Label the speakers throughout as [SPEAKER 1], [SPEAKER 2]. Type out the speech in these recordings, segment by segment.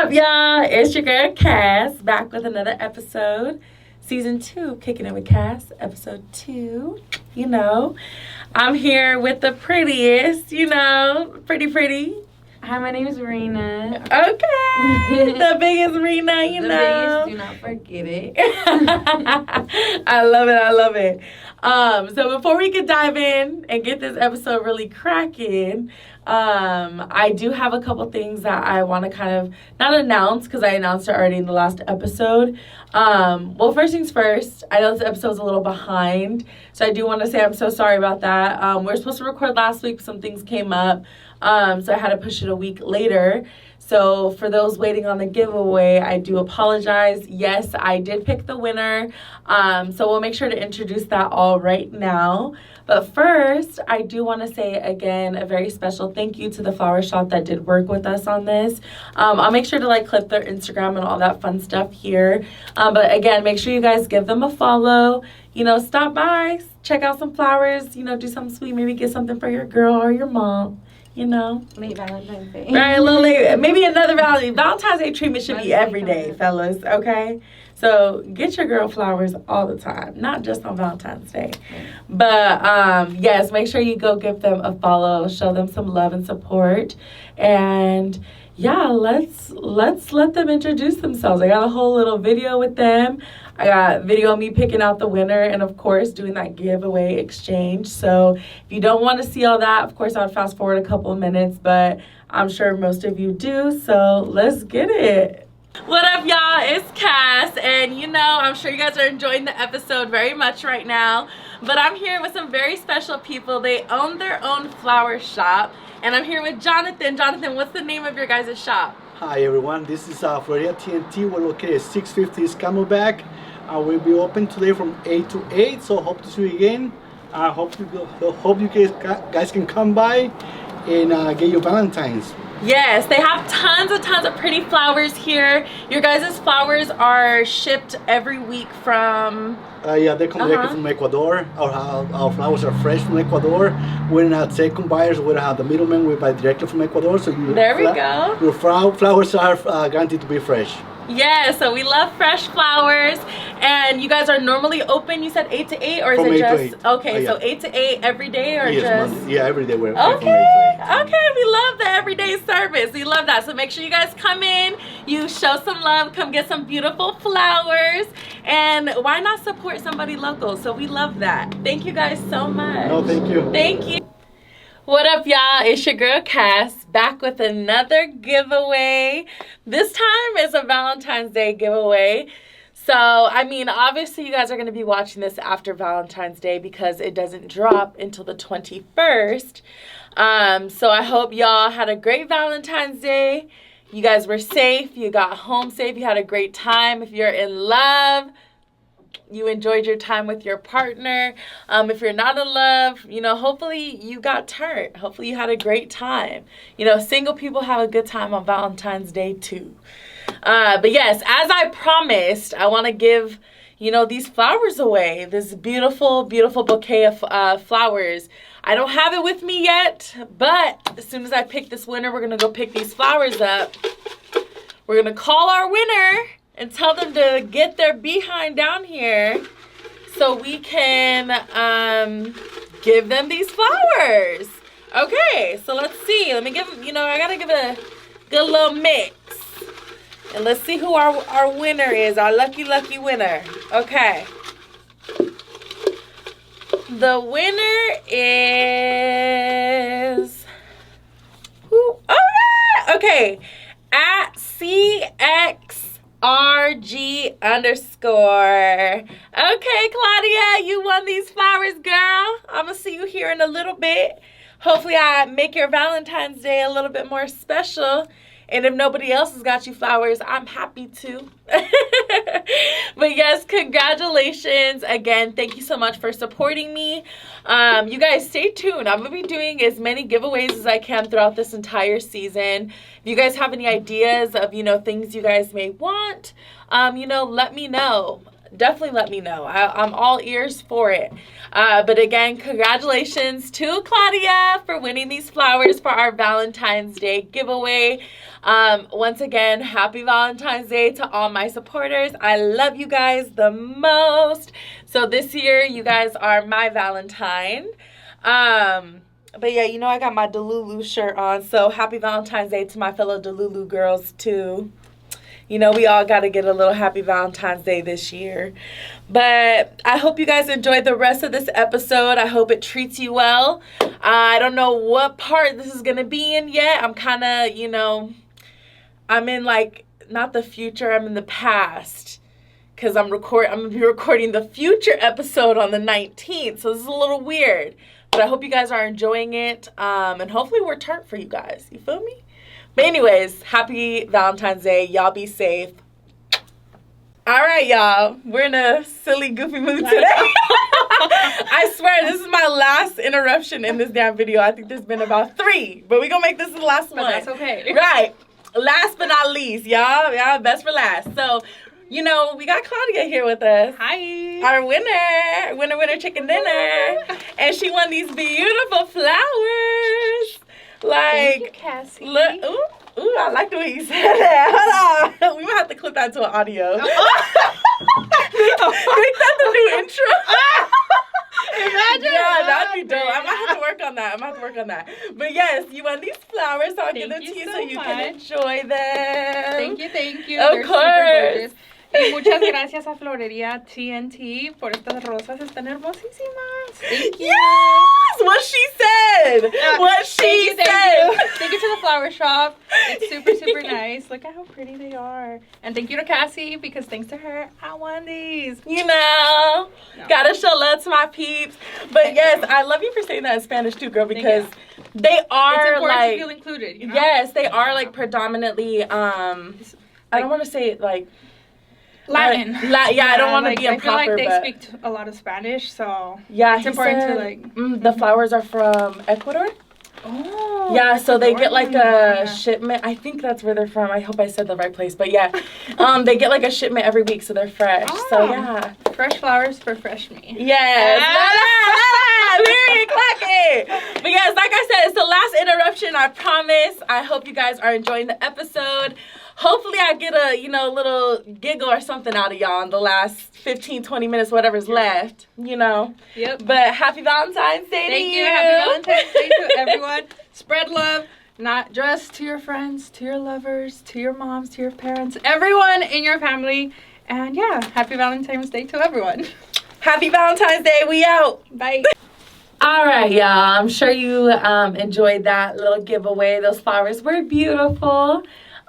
[SPEAKER 1] up, y'all? It's your girl Kass, back with another episode. Season 2, Kickin' with Kass, episode 2. You know, I'm here with the prettiest, pretty.
[SPEAKER 2] Hi, my name is Rina.
[SPEAKER 1] Okay, the biggest Rina,
[SPEAKER 2] The biggest, do not forget it.
[SPEAKER 1] I love it. So before we can dive in and get this episode really cracking, I do have a couple things that I want to kind of not announce because I announced it already in the last episode. Well, first things first, I know this episode's a little behind, so I do want to say I'm so sorry about that. We were supposed to record last week, some things came up, so I had to push it a week later. So for those waiting on the giveaway, I do apologize. Yes, I did pick the winner, so we'll make sure to introduce that all right now. But first, I do want to say, again, a very special thank you to the flower shop that did work with us on this. I'll make sure to, clip their Instagram and all that fun stuff here. But, again, make sure you guys give them a follow. Stop by, check out some flowers, do something sweet. Maybe get something for your girl or your mom.
[SPEAKER 2] Late Valentine's Day.
[SPEAKER 1] Right, a little late. Maybe another Valentine's Day treatment should be every day, fellas, okay? So get your girl flowers all the time, not just on Valentine's Day. But, yes, make sure you go give them a follow, show them some love and support. And, yeah, let's let them introduce themselves. I got a whole little video with them. I got video of me picking out the winner and, of course, doing that giveaway exchange. So if you don't want to see all that, of course, I'll fast forward a couple of minutes, but I'm sure most of you do. So let's get it. What up, y'all? It's Kass, and I'm sure you guys are enjoying the episode very much right now. But I'm here with some very special people. They own their own flower shop, and I'm here with Jonathan. Jonathan, what's the name of your guys' shop?
[SPEAKER 3] Hi everyone, this is Florida TNT. We're located at 650 Camelback. We'll be open today from 8 to 8, so hope to see you again. Hope you guys can come by and get your Valentines.
[SPEAKER 1] Yes, they have tons of pretty flowers here. Your guys' flowers are shipped every week from...
[SPEAKER 3] Yeah, they come directly from Ecuador. Our flowers are fresh from Ecuador. We're not second buyers. We don't have the middleman. We buy directly from Ecuador. So
[SPEAKER 1] there we go.
[SPEAKER 3] Your flowers are guaranteed to be fresh.
[SPEAKER 1] Yeah, so we love fresh flowers. And you guys are normally open, you said 8 to 8? Or is
[SPEAKER 3] from
[SPEAKER 1] it
[SPEAKER 3] 8
[SPEAKER 1] just...
[SPEAKER 3] to 8.
[SPEAKER 1] Okay, so 8 to 8 every day or
[SPEAKER 3] yes,
[SPEAKER 1] just...
[SPEAKER 3] Monday. Yeah, every day we're
[SPEAKER 1] okay,
[SPEAKER 3] from 8 to 8.
[SPEAKER 1] Okay, we love the everyday service. We love that. So make sure you guys come in, you show some love, come get some beautiful flowers. And why not support somebody local? So we love that. Thank you guys so much.
[SPEAKER 3] No, thank you.
[SPEAKER 1] Thank you. What up, y'all? It's your girl Kass, back with another giveaway. This time is a Valentine's Day giveaway. So, obviously you guys are going to be watching this after Valentine's Day because it doesn't drop until the 21st. So I hope y'all had a great Valentine's Day. You guys were safe. You got home safe. You had a great time. If you're in love, you enjoyed your time with your partner. If you're not in love, hopefully you got turned. Hopefully you had a great time. Single people have a good time on Valentine's Day too. But yes, as I promised, I want to give, these flowers away. This beautiful, beautiful bouquet of flowers. I don't have it with me yet, but as soon as I pick this winner, we're going to go pick these flowers up. We're going to call our winner and tell them to get their behind down here so we can give them these flowers. Okay, so let's see. Let me give them, I got to give it a good little mix. And let's see who our winner is, our lucky winner. Okay. The winner is... who? Oh, yeah! Okay. At CXRG_. Okay, Claudia, you won these flowers, girl. I'm going to see you here in a little bit. Hopefully I make your Valentine's Day a little bit more special. And if nobody else has got you flowers, I'm happy to. But yes, congratulations. Again, thank you so much for supporting me. You guys stay tuned. I'm going to be doing as many giveaways as I can throughout this entire season. If you guys have any ideas of, things you guys may want, let me know. definitely let me know. I'm all ears for it. But again, congratulations to Claudia for winning these flowers for our Valentine's Day giveaway. Once again, happy Valentine's Day to all my supporters. I love you guys the most. So this year, you guys are my Valentine. But yeah, you know I got my Delulu shirt on, so happy Valentine's Day to my fellow Delulu girls too. You know, we all got to get a little happy Valentine's Day this year. But I hope you guys enjoyed the rest of this episode. I hope it treats you well. I don't know what part this is going to be in yet. I'm kind of, you know, I'm in like, not the future, I'm in the past. Because I'm going to be recording the future episode on the 19th. So this is a little weird. But I hope you guys are enjoying it. And hopefully we're turned for you guys. You feel me? But anyways, happy Valentine's Day. Y'all be safe. All right, y'all. We're in a silly, goofy mood today. I swear, this is my last interruption in this damn video. I think there's been about 3. But we're going to make this the last one.
[SPEAKER 2] That's okay.
[SPEAKER 1] Right. Last but not least, y'all. Y'all, best for last. So, you know, we got Claudia here with us.
[SPEAKER 2] Hi.
[SPEAKER 1] Our winner, chicken dinner. And she won these beautiful flowers. Like,
[SPEAKER 2] Thank you, Cassie.
[SPEAKER 1] look, ooh, I like the way you said that. Hold on. We might have to clip that to an audio. Make that the new intro.
[SPEAKER 2] Imagine.
[SPEAKER 1] Yeah, that'd be dope. I might have to work on that. But yes, you won these flowers, so I'll give them to you so you can enjoy them.
[SPEAKER 2] Thank you.
[SPEAKER 1] Of
[SPEAKER 2] They're
[SPEAKER 1] course.
[SPEAKER 2] super gorgeous. Y muchas gracias a Florería TNT por estas rosas. Están hermosísimas. Thank you.
[SPEAKER 1] Yes! What she said.
[SPEAKER 2] Thank you to the flower shop. It's super, super nice. Look at how pretty they are. And thank you to Cassie, because thanks to her, I won these.
[SPEAKER 1] You know, gotta show love to my peeps. But yes, I love you for saying that in Spanish too, girl, because they are
[SPEAKER 2] it's important
[SPEAKER 1] like
[SPEAKER 2] to feel included. You know?
[SPEAKER 1] Yes, they are like predominantly. I don't want to say it like
[SPEAKER 2] Latin.
[SPEAKER 1] I don't want to be improper.
[SPEAKER 2] I feel like they
[SPEAKER 1] but
[SPEAKER 2] speak a lot of Spanish, so
[SPEAKER 1] yeah,
[SPEAKER 2] it's important
[SPEAKER 1] said,
[SPEAKER 2] to like.
[SPEAKER 1] The flowers are from Ecuador.
[SPEAKER 2] Oh.
[SPEAKER 1] Yeah, so they get like a shipment. I think that's where they're from. I hope I said the right place, but yeah, they get like a shipment every week, so they're fresh.
[SPEAKER 2] Oh.
[SPEAKER 1] So yeah,
[SPEAKER 2] Fresh flowers for fresh me.
[SPEAKER 1] yes. Very clacky. But yes, like I said, it's the last interruption. I promise. I hope you guys are enjoying the episode. Hopefully I get a, you know, little giggle or something out of y'all in the last 15, 20 minutes, whatever's left, you know.
[SPEAKER 2] Yep.
[SPEAKER 1] But happy Valentine's Day
[SPEAKER 2] Thank
[SPEAKER 1] to
[SPEAKER 2] you.
[SPEAKER 1] you.
[SPEAKER 2] Happy Valentine's Day to everyone. Spread love, not just to your friends, to your lovers, to your moms, to your parents, everyone in your family. And yeah, happy Valentine's Day to everyone.
[SPEAKER 1] Happy Valentine's Day. We out.
[SPEAKER 2] Bye.
[SPEAKER 1] All right, y'all. I'm sure you enjoyed that little giveaway. Those flowers were beautiful.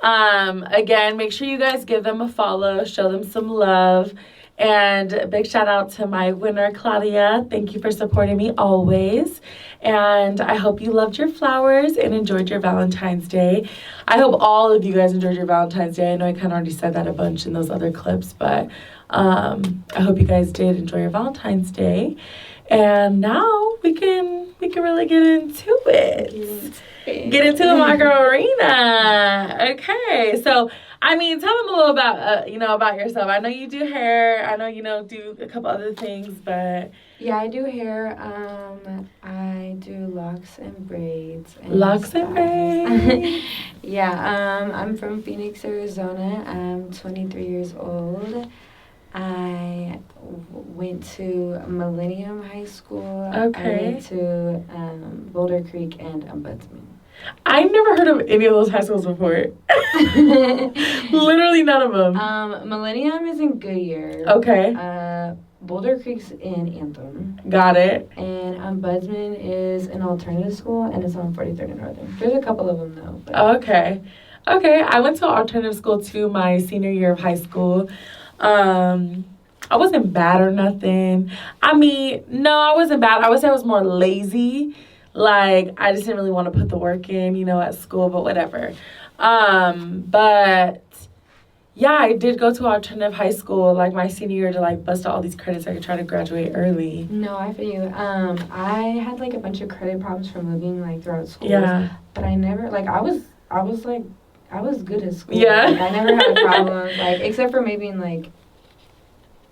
[SPEAKER 1] Again, make sure you guys give them a follow, show them some love, and a big shout out to my winner, Claudia. Thank you for supporting me always, and I hope you loved your flowers and enjoyed your Valentine's Day. I hope all of you guys enjoyed your Valentine's Day. I know I kind of already said that a bunch in those other clips, but I hope you guys did enjoy your Valentine's Day, and now we can really get into it. Get into it, my girl Rina. Okay, so I mean, tell them a little about about yourself. I know you do hair. I know do a couple other things, but
[SPEAKER 2] yeah, I do hair. I do locks and braids.
[SPEAKER 1] Locks and braids.
[SPEAKER 2] Yeah. I'm from Phoenix, Arizona. I'm 23 years old. I went to Millennium High School.
[SPEAKER 1] Okay.
[SPEAKER 2] I went to Boulder Creek and Ombudsman.
[SPEAKER 1] I've never heard of any of those high schools before. Literally none of them.
[SPEAKER 2] Millennium is in Goodyear.
[SPEAKER 1] Okay.
[SPEAKER 2] Boulder Creek's in Anthem.
[SPEAKER 1] Got it.
[SPEAKER 2] And Ombudsman is an alternative school, and it's on 43rd and Northern. There's a couple of them, though. But.
[SPEAKER 1] Okay. I went to an alternative school, too, my senior year of high school. I wasn't bad or nothing. I mean, no, I wasn't bad. I would say I was more lazy. Like, I just didn't really want to put the work in, at school, but whatever. But, yeah, I did go to alternative high school, like, my senior year to, like, bust out all these credits so I could try to graduate early.
[SPEAKER 2] No, I feel you. I had, like, a bunch of credit problems from moving, like, throughout school.
[SPEAKER 1] Yeah.
[SPEAKER 2] But I never, like, I was good at school.
[SPEAKER 1] Yeah.
[SPEAKER 2] Like, I never had a problem, like, except for maybe in, like,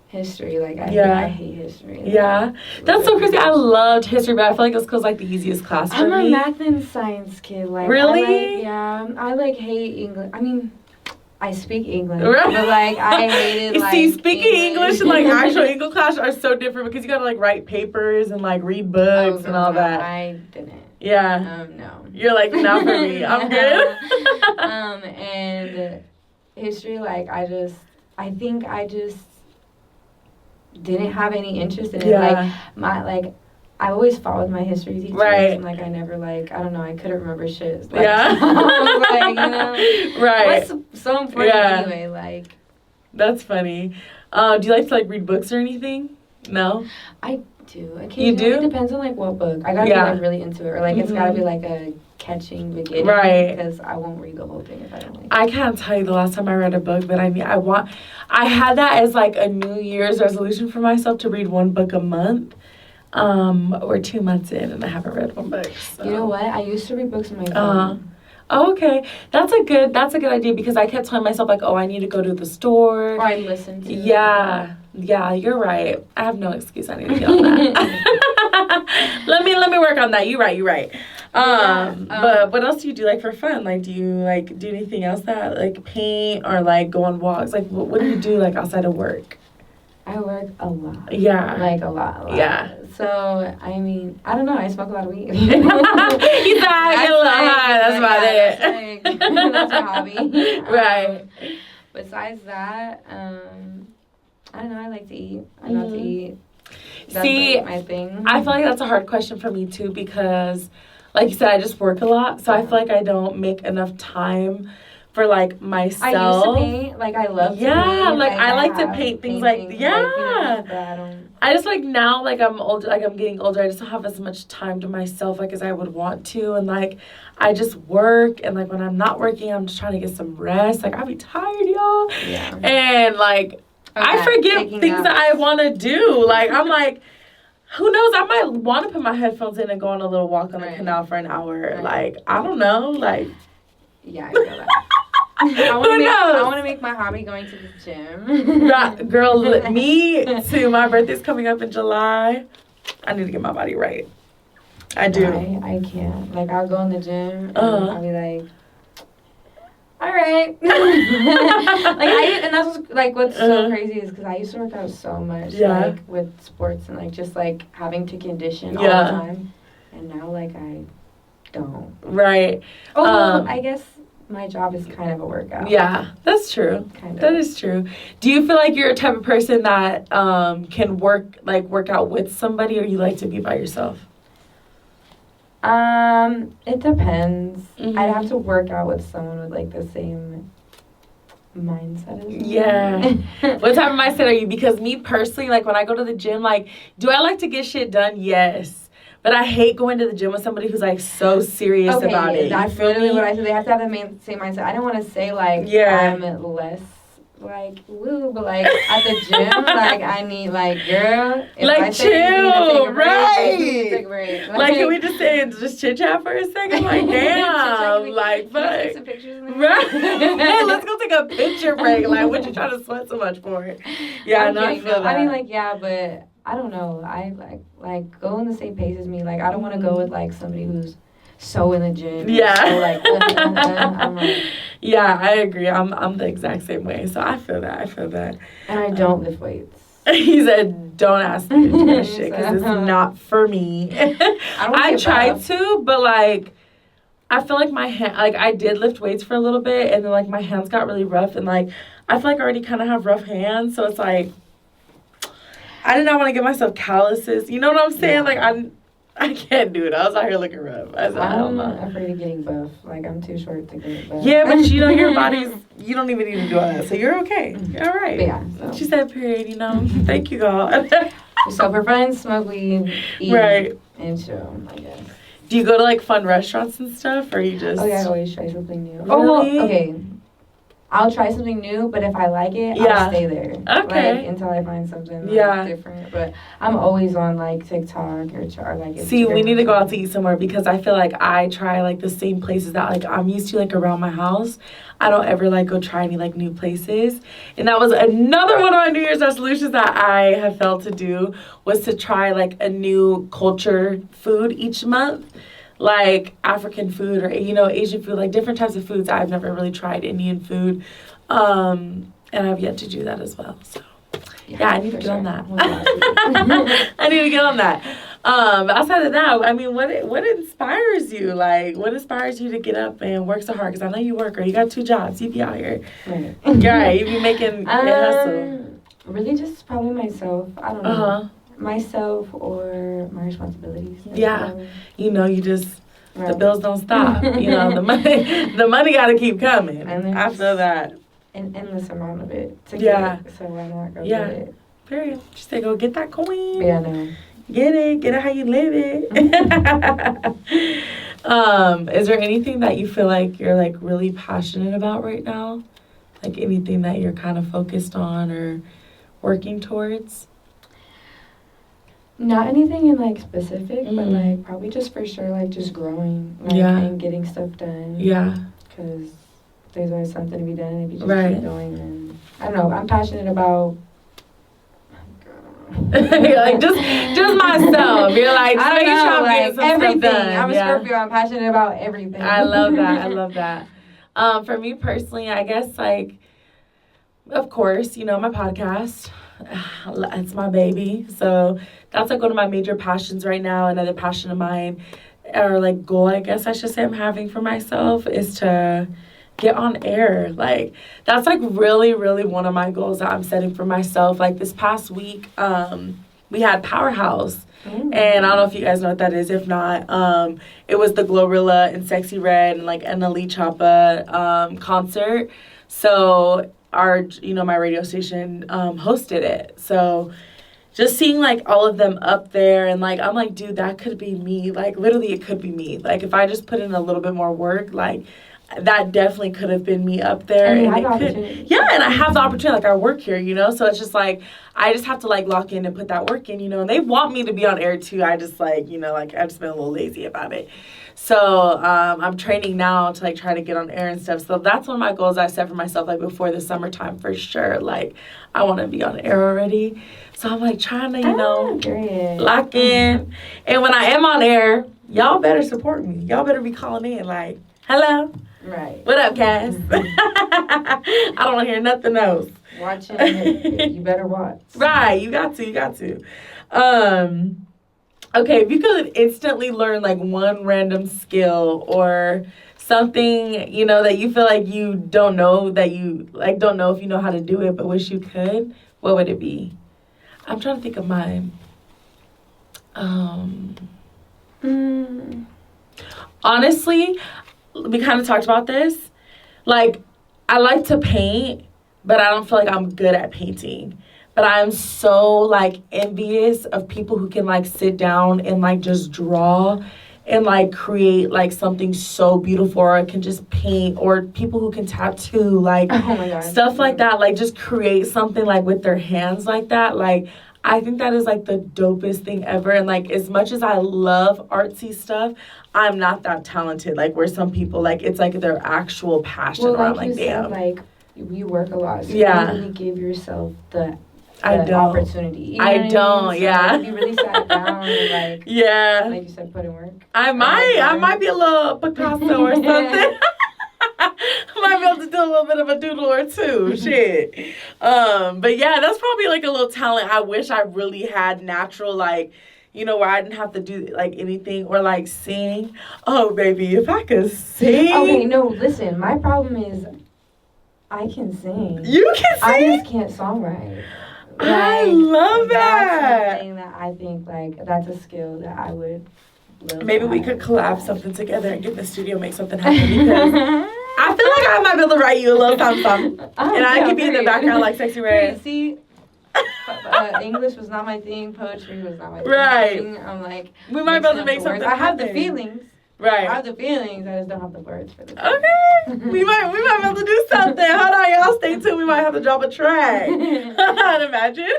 [SPEAKER 4] History, like I hate history.
[SPEAKER 1] Yeah, that's so crazy. I loved history, but I feel like it's because like the easiest class for
[SPEAKER 4] I'm
[SPEAKER 1] me.
[SPEAKER 4] a math and science kid. Like
[SPEAKER 1] Really?
[SPEAKER 4] I like hate English. I mean, I speak English,
[SPEAKER 1] Right.
[SPEAKER 4] but like I hated like.
[SPEAKER 1] See, speaking English and like actual English class are so different because you gotta like write papers and like read books and all that.
[SPEAKER 4] I didn't.
[SPEAKER 1] Yeah.
[SPEAKER 4] No.
[SPEAKER 1] You're like, not for me. I'm good.
[SPEAKER 4] And history, like I think I just didn't have any interest in it.
[SPEAKER 1] Yeah.
[SPEAKER 4] I always followed my history teachers,
[SPEAKER 1] Right.
[SPEAKER 4] and like I never like I don't know, I couldn't remember shit. Like,
[SPEAKER 1] Yeah.
[SPEAKER 4] I was like, you know,
[SPEAKER 1] Right.
[SPEAKER 4] what's so important anyway? Like,
[SPEAKER 1] that's funny. Do you like to like read books or anything? No.
[SPEAKER 4] I do. Occasionally.
[SPEAKER 1] You do?
[SPEAKER 4] It depends on like what book. I gotta be like really into it, or like it's gotta be like a catching beginning,
[SPEAKER 1] right?
[SPEAKER 4] Because I won't read the whole thing if I don't like it.
[SPEAKER 1] I can't tell you the last time I read a book, but I mean, I had that as like a New Year's resolution for myself to read one book a month. We're 2 months in and I haven't read one book. So.
[SPEAKER 4] You know what? I used to read books on my phone.
[SPEAKER 1] Oh, okay. That's a good idea because I kept telling myself like, oh, I need to go to the store.
[SPEAKER 4] Or I listen to
[SPEAKER 1] Yeah, you're right. I have no excuse. I need to get on that. let me work on that. You're right. But what else do you do like for fun? Like, do you like do anything else that like paint or like go on walks? Like, what do you do like outside of work?
[SPEAKER 4] I work a lot.
[SPEAKER 1] Yeah.
[SPEAKER 4] Like a lot.
[SPEAKER 1] Yeah.
[SPEAKER 4] So, I mean, I don't know. I smoke a lot of weed.
[SPEAKER 1] He's like, that's about it.
[SPEAKER 4] That's my hobby.
[SPEAKER 1] Right.
[SPEAKER 4] Besides that, I don't know. I like to eat. I love to eat. That's
[SPEAKER 1] See,
[SPEAKER 4] like my thing.
[SPEAKER 1] I feel like that's a hard question for me too because, like you said, I just work a lot. So I feel like I don't make enough time for like myself.
[SPEAKER 4] I used to paint. Like I love to paint.
[SPEAKER 1] Yeah, like I like to paint things like
[SPEAKER 4] but I don't.
[SPEAKER 1] I just like now like I'm older, like I'm getting older. I just don't have as much time to myself like as I would want to, and like I just work, and like when I'm not working, I'm just trying to get some rest. Like I'll be tired, y'all.
[SPEAKER 4] Yeah.
[SPEAKER 1] And like I forget things that I want to do. Like I'm like. Who knows? I might want to put my headphones in and go on a little walk on the canal for an hour.
[SPEAKER 4] Right.
[SPEAKER 1] Like, I don't know. Like,
[SPEAKER 4] yeah, I feel that. I want to make my hobby going to the gym.
[SPEAKER 1] Right, girl, me too. My birthday's coming up in July. I need to get my body right. I do.
[SPEAKER 4] I can't. Like, I'll go in the gym and I'll be like, all right. And that's what's, like what's so crazy is because I used to work out so much, like with sports and like just like having to condition all the time, and now like I don't.
[SPEAKER 1] Right.
[SPEAKER 4] I guess my job is kind of a workout.
[SPEAKER 1] Yeah, that's true.
[SPEAKER 4] Kind of.
[SPEAKER 1] That is true. Do you feel like you're a type of person that can work out with somebody, or you like to be by yourself?
[SPEAKER 4] It depends. Mm-hmm. I'd have to work out with someone with like the same mindset as me.
[SPEAKER 1] Yeah. What type of mindset are you? Because me personally, like when I go to the gym, like, do I like to get shit done? Yes. But I hate going to the gym with somebody who's like so serious about it.
[SPEAKER 4] That's literally what I said. They have to have the same mindset. I don't want to say like I'm less like woo, but like at the gym, like I need like girl, if
[SPEAKER 1] like
[SPEAKER 4] I
[SPEAKER 1] chill, right?
[SPEAKER 4] Take a break.
[SPEAKER 1] Like can we just say just chit chat for a second? Like damn, like fuck.
[SPEAKER 4] Take some pictures in there?
[SPEAKER 1] Right? Hey, let's go take a picture break. Like what you trying to sweat so much for? Yeah, I feel that.
[SPEAKER 4] I mean like but I don't know. I like go in the same pace as me. Like I don't want to go with like somebody who's so in the gym.
[SPEAKER 1] Yeah.
[SPEAKER 4] So like, I'm like.
[SPEAKER 1] Yeah, I agree. I'm the exact same way. So I feel that.
[SPEAKER 4] And I don't lift weights.
[SPEAKER 1] He said, "Don't ask me to do that shit because it's not for me." I tried to, but like, I feel like my hand, like I did lift weights for a little bit, and then like my hands got really rough, and like I feel like I already kind of have rough hands, so it's like I did not want to give myself calluses. You know what I'm saying? Yeah. Like I can't do it. I was out here looking rough. I said, I don't know.
[SPEAKER 4] I'm afraid of getting buff. Like, I'm too short to get buff.
[SPEAKER 1] Yeah, but you know, your body's, you don't even need to do all that. So you're okay. You're all right.
[SPEAKER 4] But yeah. So.
[SPEAKER 1] She said, period, you know. Thank you, God.
[SPEAKER 4] So for friends, smoke weed, eat, and chill, I guess.
[SPEAKER 1] Do you go to, like, fun restaurants and stuff, or you just...
[SPEAKER 4] Oh, yeah, I always try something new.
[SPEAKER 1] Really?
[SPEAKER 4] Oh, well, okay. I'll try something new, but if I like it,
[SPEAKER 1] Yeah.
[SPEAKER 4] I'll stay there.
[SPEAKER 1] Okay.
[SPEAKER 4] Like, until I find something
[SPEAKER 1] Yeah.
[SPEAKER 4] different. But I'm always on like TikTok or like.
[SPEAKER 1] See, we
[SPEAKER 4] Instagram
[SPEAKER 1] need to
[SPEAKER 4] or
[SPEAKER 1] go out to
[SPEAKER 4] something.
[SPEAKER 1] eat somewhere because I feel like I try like the same places that like I'm used to like around my house. I don't ever like go try any like new places. And that was another one of my New Year's resolutions that I have failed to do was to try like a new culture food each month. Like African food or Asian food, like different types of foods. I've never really tried Indian food. And I've yet to do that as well. So yeah, I need to get on that. I need to get on that. Outside of that, I mean, what inspires you? Like, what inspires you to get up and work so hard? Because I know you work, or you got 2 jobs. You be out here.
[SPEAKER 4] Right.
[SPEAKER 1] Yeah, you be making it hustle.
[SPEAKER 4] Really, just probably myself. I don't know. Myself or my responsibilities.
[SPEAKER 1] Yeah. You just
[SPEAKER 4] Right.
[SPEAKER 1] the bills don't stop. The money got to keep coming.
[SPEAKER 4] And
[SPEAKER 1] I feel that.
[SPEAKER 4] An endless amount of it to
[SPEAKER 1] Yeah.
[SPEAKER 4] get. So why not go
[SPEAKER 1] Yeah.
[SPEAKER 4] get it?
[SPEAKER 1] Period. Just say go get that coin.
[SPEAKER 4] Yeah, no.
[SPEAKER 1] Get it how you live it. Is there anything that you feel like you're like really passionate about right now? Like anything that you're kind of focused on or working towards?
[SPEAKER 4] Not anything in like specific, but
[SPEAKER 1] Mhm.
[SPEAKER 4] like probably just for sure like just growing, like,
[SPEAKER 1] Yeah.
[SPEAKER 4] and getting stuff done.
[SPEAKER 1] Yeah.
[SPEAKER 4] Because there's always something to be done, and if you just
[SPEAKER 1] Right.
[SPEAKER 4] keep going, then I don't know. I'm passionate about.
[SPEAKER 1] You're like just myself. You're like just
[SPEAKER 4] I
[SPEAKER 1] making
[SPEAKER 4] don't
[SPEAKER 1] sure
[SPEAKER 4] know,
[SPEAKER 1] I'm
[SPEAKER 4] like
[SPEAKER 1] getting some
[SPEAKER 4] everything.
[SPEAKER 1] stuff done.
[SPEAKER 4] I'm a
[SPEAKER 1] Yeah.
[SPEAKER 4] Scorpio. I'm passionate about everything.
[SPEAKER 1] I love that. I love that. For me personally, I guess like, of course, my podcast. It's my baby. So that's like one of my major passions right now. Another passion of mine, or like goal, I guess I should say I'm having for myself is to get on air. Like that's like really, really one of my goals that I'm setting for myself. Like this past week, we had Powerhouse. And I don't know if you guys know what that is. If not, it was the Glorilla and Sexy Red and like Annalie Chapa concert. So my radio station hosted it. So just seeing like all of them up there and like I'm like, dude, that could be me. Like literally it could be me. Like if I just put in a little bit more work, like that definitely could have been me up there.
[SPEAKER 4] And
[SPEAKER 1] and I have the opportunity. Like I work here, so it's just like I just have to like lock in and put that work in, and they want me to be on air too. I just like, I've just been a little lazy about it. So I'm training now to like try to get on air and stuff. So that's one of my goals I set for myself like before the summertime for sure. Like I want to be on air already. So I'm like trying to, lock in. And when I am on air, y'all better support me. Y'all better be calling in like, hello.
[SPEAKER 4] Right.
[SPEAKER 1] What up, Kass? I don't want to hear nothing else.
[SPEAKER 4] Watching it, you better watch.
[SPEAKER 1] Right, you got to. Okay, if you could instantly learn like one random skill or something, that you feel like you don't know if you know how to do it but wish you could, what would it be? I'm trying to think of mine. Honestly, we kind of talked about this. Like, I like to paint, but I don't feel like I'm good at painting. But I'm so, like, envious of people who can, like, sit down and, like, just draw and, like, create, like, something so beautiful, or can just paint, or people who can tattoo, like,
[SPEAKER 4] oh my God.
[SPEAKER 1] Stuff like that. Like, just create something, like, with their hands like that. Like, I think that is, like, the dopest thing ever. And, like, as much as I love artsy stuff, I'm not that talented. Like, where some people, like, it's, like, their actual passion.
[SPEAKER 4] Well,
[SPEAKER 1] where I'm
[SPEAKER 4] like
[SPEAKER 1] like,
[SPEAKER 4] you
[SPEAKER 1] damn.
[SPEAKER 4] said, like, you work a lot. So
[SPEAKER 1] Yeah.
[SPEAKER 4] you really give yourself the
[SPEAKER 1] I don't.
[SPEAKER 4] opportunity. You know
[SPEAKER 1] I
[SPEAKER 4] what mean?
[SPEAKER 1] don't,
[SPEAKER 4] So,
[SPEAKER 1] yeah.
[SPEAKER 4] like, if you really sat down and, like,
[SPEAKER 1] Yeah.
[SPEAKER 4] like you said, put in work.
[SPEAKER 1] I might be a little Picasso or something. I might be able to do a little bit of a doodle or two. Shit. But yeah, that's probably like a little talent I wish I really had natural, like, where I didn't have to do like anything or like sing. Oh, baby, if I could sing.
[SPEAKER 4] Okay, no, listen. My problem is I can sing.
[SPEAKER 1] You can sing?
[SPEAKER 4] I just can't songwrite.
[SPEAKER 1] I love that.
[SPEAKER 4] That's something that I think, like, that's a skill that I would love.
[SPEAKER 1] Maybe we could collab something together and get in the studio, make something happen, because I feel like I might be able to write you a little something. And I could be in the background like Sexy Red.
[SPEAKER 4] See, English was not my thing. Poetry was not my thing.
[SPEAKER 1] Right.
[SPEAKER 4] I'm like,
[SPEAKER 1] We might be able to make
[SPEAKER 4] mixing up the
[SPEAKER 1] something
[SPEAKER 4] words. I have the
[SPEAKER 1] happen.
[SPEAKER 4] feelings.
[SPEAKER 1] Right.
[SPEAKER 4] I have the feelings. I just don't have the words for this.
[SPEAKER 1] Okay. we might be able to do something. Hold on, y'all. Stay tuned. We might have to drop a track. Imagine.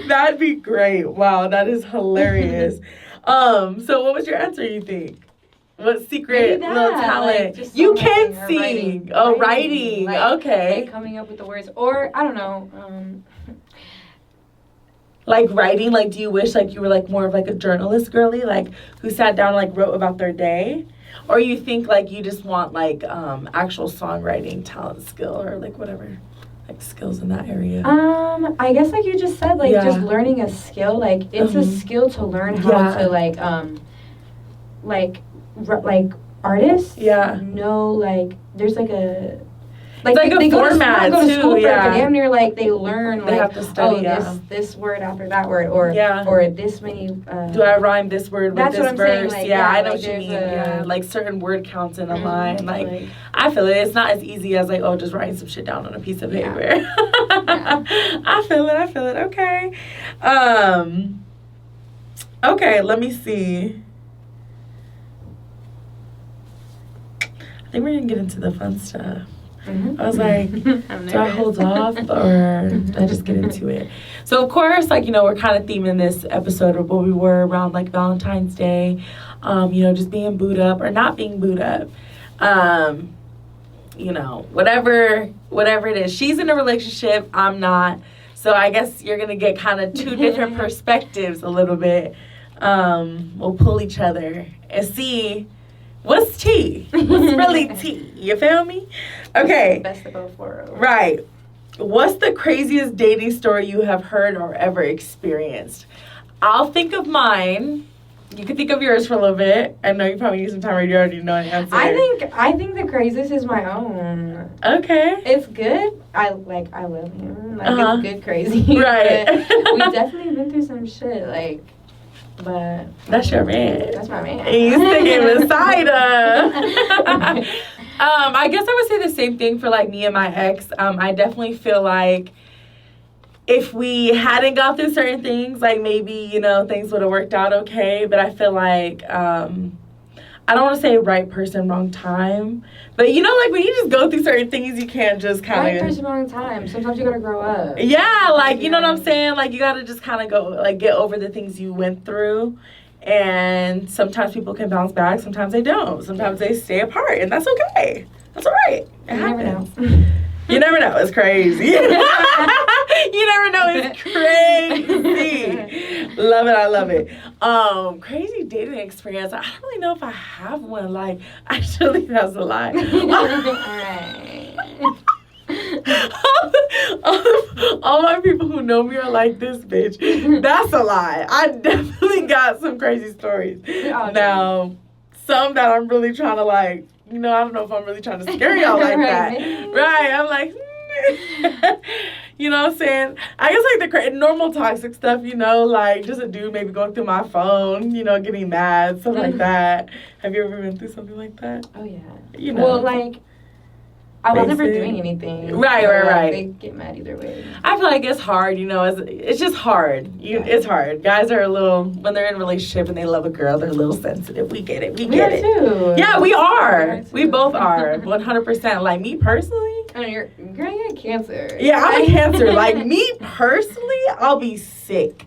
[SPEAKER 1] That'd be great. Wow, that is hilarious. So what was your answer, you think? What secret little talent?
[SPEAKER 4] Like,
[SPEAKER 1] you can
[SPEAKER 4] or
[SPEAKER 1] sing.
[SPEAKER 4] writing.
[SPEAKER 1] Oh, writing.
[SPEAKER 4] Like,
[SPEAKER 1] Okay.
[SPEAKER 4] Like coming up with the words. Or, I don't know.
[SPEAKER 1] Like writing, like do you wish like you were like more of like a journalist girly, like who sat down and like wrote about their day? Or you think like you just want like actual songwriting talent skill or like whatever? Like skills in that area.
[SPEAKER 4] I guess like you just said, like just learning a skill. Like it's a skill to learn how to like artists.
[SPEAKER 1] Yeah.
[SPEAKER 4] Know like there's like a
[SPEAKER 1] like it's like a format
[SPEAKER 4] go to school
[SPEAKER 1] too.
[SPEAKER 4] For like, damn near like they learn
[SPEAKER 1] they
[SPEAKER 4] like
[SPEAKER 1] have to study,
[SPEAKER 4] this word after that word or this many.
[SPEAKER 1] Do I rhyme this word with this verse?
[SPEAKER 4] Like,
[SPEAKER 1] I know what you mean. Like certain word counts in a line. Like I feel it. It's not as easy as like just writing some shit down on a piece of paper. Yeah. I feel it. Okay. Okay. Let me see. I think we're gonna get into the fun stuff. I was like, do I hold off or do I just get into it? So, of course, like, we're kind of theming this episode of what we were around, like, Valentine's Day, just being booed up or not being booed up. Whatever it is. She's in a relationship. I'm not. So, I guess you're going to get kind of two different perspectives a little bit. We'll pull each other and see what's tea. What's really tea? You feel me? Okay.
[SPEAKER 4] Best of both worlds.
[SPEAKER 1] Right. What's the craziest dating story you have heard or ever experienced? I'll think of mine. You can think of yours for a little bit. I know you probably need some time or you already know an answer.
[SPEAKER 4] I think the craziest is my own.
[SPEAKER 1] Okay.
[SPEAKER 4] It's good. I love him. Like it's good crazy.
[SPEAKER 1] Right.
[SPEAKER 4] We definitely been through some shit, like, but
[SPEAKER 1] that's your man.
[SPEAKER 4] That's my man.
[SPEAKER 1] He's sticking beside her. I guess I would say the same thing for like me and my ex. I definitely feel like if we hadn't gone through certain things, like maybe, things would have worked out okay. But I feel like, I don't want to say right person, wrong time. But, like when you just go through certain things, you can't just kind of.
[SPEAKER 4] Right person, wrong time. Sometimes you got to grow up.
[SPEAKER 1] Yeah, like, you know what I'm saying? Like, you got to just kind of go, like, get over the things you went through. And sometimes people can bounce back. Sometimes they don't. Sometimes they stay apart. And that's okay. That's all right. It happens.
[SPEAKER 4] Never know.
[SPEAKER 1] You never know. It's crazy. You never know. It's crazy. Love it. I love it. Crazy dating experience. I don't really know if I have one. Like, actually, that's a lie. All my people who know me are like, this bitch. That's a lie. I definitely got some crazy stories. Now, some that I'm really trying to like, I don't know if I'm really trying to scare y'all like that. Right. I'm like, you know what I'm saying? I guess like the normal toxic stuff, like just a dude maybe going through my phone, getting mad, stuff like that. Have you ever been through something like that?
[SPEAKER 4] Oh, yeah. Well, like, I was never doing anything.
[SPEAKER 1] Right.
[SPEAKER 4] They get mad either way.
[SPEAKER 1] I feel like it's hard, it's just hard. It's hard. Guys are a little, when they're in a relationship and they love a girl, they're a little sensitive. We get it. We get it.
[SPEAKER 4] Too.
[SPEAKER 1] Yeah, we are. We both are. 100%. Like me personally.
[SPEAKER 4] Oh, you're a Cancer.
[SPEAKER 1] Yeah, I'm a Cancer. Like me personally, I'll be sick.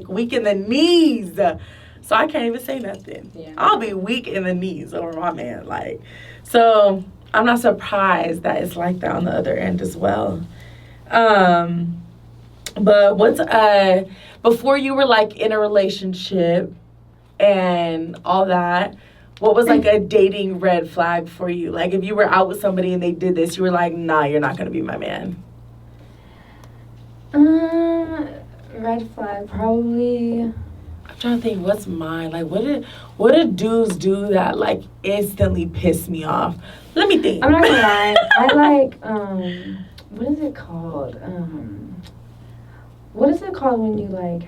[SPEAKER 1] Weak in the knees. So I can't even say nothing. Yeah. I'll be weak in the knees over my man. Like, so I'm not surprised that it's like that on the other end as well. But what's before you were like in a relationship and all that, what was like a dating red flag for you? Like if you were out with somebody and they did this, you were like, nah, you're not gonna be my man.
[SPEAKER 4] Red flag probably.
[SPEAKER 1] I'm trying to think, what's mine? Like what did dudes do that like instantly pissed me off? Let me think.
[SPEAKER 4] I'm not gonna lie. I like what is it called? what is it called when you like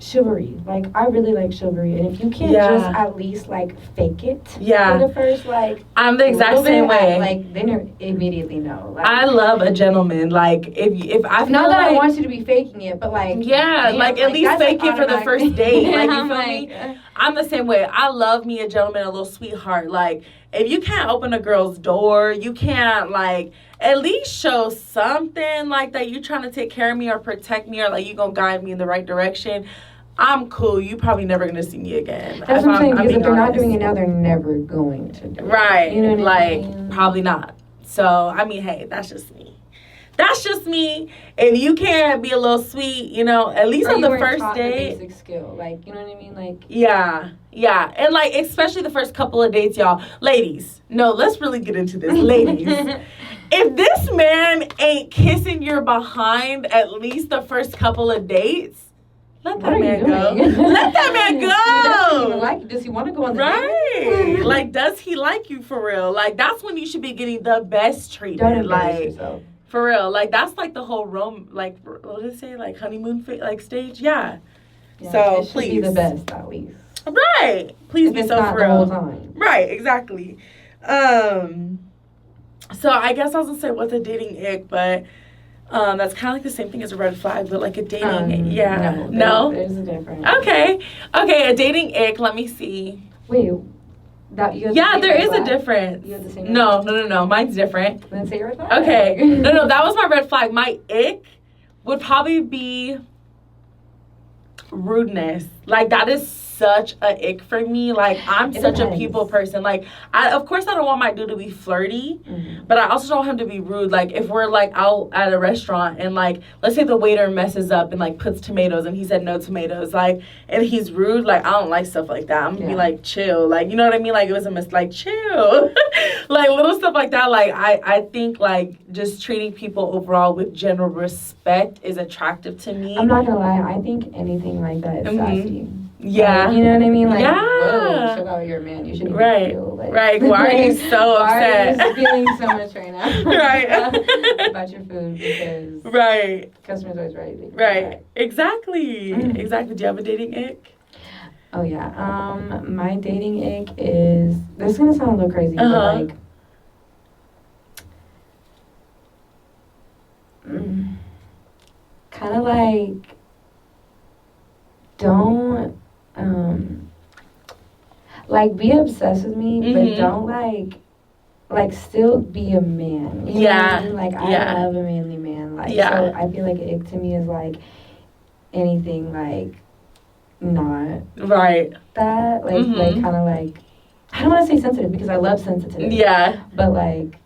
[SPEAKER 4] chivalry? Like I really like chivalry, and if you can't
[SPEAKER 1] Yeah.
[SPEAKER 4] just at least like fake it
[SPEAKER 1] Yeah.
[SPEAKER 4] for the first like
[SPEAKER 1] I'm the exact
[SPEAKER 4] little
[SPEAKER 1] same
[SPEAKER 4] bit,
[SPEAKER 1] way.
[SPEAKER 4] like then you immediately know. Like,
[SPEAKER 1] I love a gentleman. Like if I feel
[SPEAKER 4] not that
[SPEAKER 1] like,
[SPEAKER 4] I want you to be faking it, but like
[SPEAKER 1] yeah,
[SPEAKER 4] damn,
[SPEAKER 1] like at least
[SPEAKER 4] that's,
[SPEAKER 1] fake it for the
[SPEAKER 4] automatic.
[SPEAKER 1] first date. Like you
[SPEAKER 4] I'm
[SPEAKER 1] feel
[SPEAKER 4] like,
[SPEAKER 1] me? I'm the same way. I love me a gentleman, a little sweetheart. Like if you can't open a girl's door, you can't like at least show something like that you trying to take care of me or protect me or like you gonna guide me in the right direction. I'm cool. You probably never gonna see me again.
[SPEAKER 4] That's what I'm saying. Because
[SPEAKER 1] being
[SPEAKER 4] if they're not
[SPEAKER 1] honest.
[SPEAKER 4] doing it now, they're never going to do it.
[SPEAKER 1] Right.
[SPEAKER 4] You know what I
[SPEAKER 1] like
[SPEAKER 4] mean?
[SPEAKER 1] probably not. So I mean, hey, that's just me. That's just me. If you can't be a little sweet, you know, at least
[SPEAKER 4] Or
[SPEAKER 1] on
[SPEAKER 4] you
[SPEAKER 1] the
[SPEAKER 4] weren't
[SPEAKER 1] first
[SPEAKER 4] taught the
[SPEAKER 1] date.
[SPEAKER 4] basic skill, like you know what I mean, like.
[SPEAKER 1] Yeah. And like especially the first couple of dates, y'all. Ladies, no, let's really get into this. Ladies, if this man ain't kissing your behind at least the first couple of dates, let
[SPEAKER 4] What
[SPEAKER 1] that
[SPEAKER 4] are you
[SPEAKER 1] man go.
[SPEAKER 4] doing?
[SPEAKER 1] Let that man
[SPEAKER 4] He doesn't even
[SPEAKER 1] go.
[SPEAKER 4] like you. Does he want to go on the
[SPEAKER 1] Right.
[SPEAKER 4] date?
[SPEAKER 1] Like, does he like you for real? Like, that's when you should be getting the best
[SPEAKER 4] Don't
[SPEAKER 1] treatment.
[SPEAKER 4] embarrass
[SPEAKER 1] Like,
[SPEAKER 4] yourself.
[SPEAKER 1] for real. Like, that's like the whole like, what did it say? Like, honeymoon, like, stage? Yeah.
[SPEAKER 4] Yeah,
[SPEAKER 1] So,
[SPEAKER 4] it should be
[SPEAKER 1] please.
[SPEAKER 4] the best at least.
[SPEAKER 1] Right. Please
[SPEAKER 4] If
[SPEAKER 1] be
[SPEAKER 4] it's
[SPEAKER 1] so
[SPEAKER 4] not
[SPEAKER 1] for
[SPEAKER 4] the whole
[SPEAKER 1] real.
[SPEAKER 4] time.
[SPEAKER 1] Right, exactly. So I guess I was gonna say what's a dating ick, but that's kind of like the same thing as a red flag, but like a dating, yeah, no.
[SPEAKER 4] There's a difference.
[SPEAKER 1] Okay, a dating ick. Let me see.
[SPEAKER 4] Wait, that you have
[SPEAKER 1] Yeah,
[SPEAKER 4] the same
[SPEAKER 1] there
[SPEAKER 4] red
[SPEAKER 1] is a
[SPEAKER 4] flag?
[SPEAKER 1] difference.
[SPEAKER 4] You have the same.
[SPEAKER 1] No. Mine's different.
[SPEAKER 4] Then say your red flag.
[SPEAKER 1] Okay, no, that was my red flag. My ick would probably be rudeness. Like that is such a ick for me. Like I'm
[SPEAKER 4] It
[SPEAKER 1] such a
[SPEAKER 4] depends.
[SPEAKER 1] people person. Like of course I don't want my dude to be flirty,
[SPEAKER 4] Mhm.
[SPEAKER 1] but I also don't want him to be rude. Like if we're like out at a restaurant and like let's say the waiter messes up and like puts tomatoes and he said no tomatoes, like and he's rude, like I don't like stuff like that. I'm gonna be
[SPEAKER 4] Yeah.
[SPEAKER 1] like chill. Like you know what I mean? Like it was a like chill. Like little stuff like that. Like I think like just treating people overall with general respect is attractive to me.
[SPEAKER 4] I'm not gonna lie. I think anything like that is
[SPEAKER 1] Mhm.
[SPEAKER 4] sassy.
[SPEAKER 1] Yeah.
[SPEAKER 4] Like, you know what I mean? Like,
[SPEAKER 1] Yeah.
[SPEAKER 4] whoa, chill out, you're a man. You shouldn't
[SPEAKER 1] Right.
[SPEAKER 4] feel like.
[SPEAKER 1] Right. Why are you so
[SPEAKER 4] Why
[SPEAKER 1] upset?
[SPEAKER 4] are you feeling so much right now?
[SPEAKER 1] Right.
[SPEAKER 4] About your food because
[SPEAKER 1] Right.
[SPEAKER 4] customers always right.
[SPEAKER 1] Right. Exactly.
[SPEAKER 4] Mm.
[SPEAKER 1] Exactly. Do you have a dating ick?
[SPEAKER 4] Oh yeah. My dating ick is. This is gonna sound a little crazy, but like. Kind of like. Don't. Like be obsessed with me,
[SPEAKER 1] Mhm.
[SPEAKER 4] but don't like still be a man. You know what I mean? Like
[SPEAKER 1] Yeah.
[SPEAKER 4] I love a manly man. Like
[SPEAKER 1] Yeah.
[SPEAKER 4] so I feel like ick to me is like anything like not
[SPEAKER 1] Right.
[SPEAKER 4] that. Like
[SPEAKER 1] Mhm.
[SPEAKER 4] like kinda like I don't wanna say sensitive because I love sensitivity.
[SPEAKER 1] Yeah.
[SPEAKER 4] But like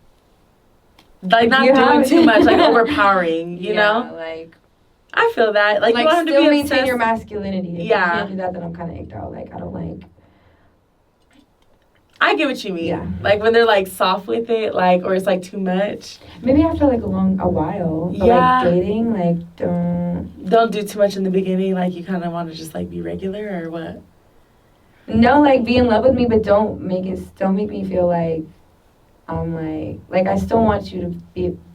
[SPEAKER 1] Like not
[SPEAKER 4] You
[SPEAKER 1] doing
[SPEAKER 4] have-
[SPEAKER 1] too much, like overpowering, you
[SPEAKER 4] yeah,
[SPEAKER 1] know?
[SPEAKER 4] like
[SPEAKER 1] I feel that. Like you want him to
[SPEAKER 4] still
[SPEAKER 1] be
[SPEAKER 4] maintain
[SPEAKER 1] obsessed.
[SPEAKER 4] your masculinity. If
[SPEAKER 1] Yeah.
[SPEAKER 4] you can't do that then I'm kinda icked out. Like I don't like
[SPEAKER 1] I get what you mean.
[SPEAKER 4] Yeah.
[SPEAKER 1] Like when they're like soft with it, like or it's like too much.
[SPEAKER 4] maybe after like a while. But
[SPEAKER 1] Yeah.
[SPEAKER 4] like dating, like
[SPEAKER 1] Don't do too much in the beginning, like you kinda wanna just like be regular or what?
[SPEAKER 4] No, like be in love with me, but don't make me feel like I'm like I still want you to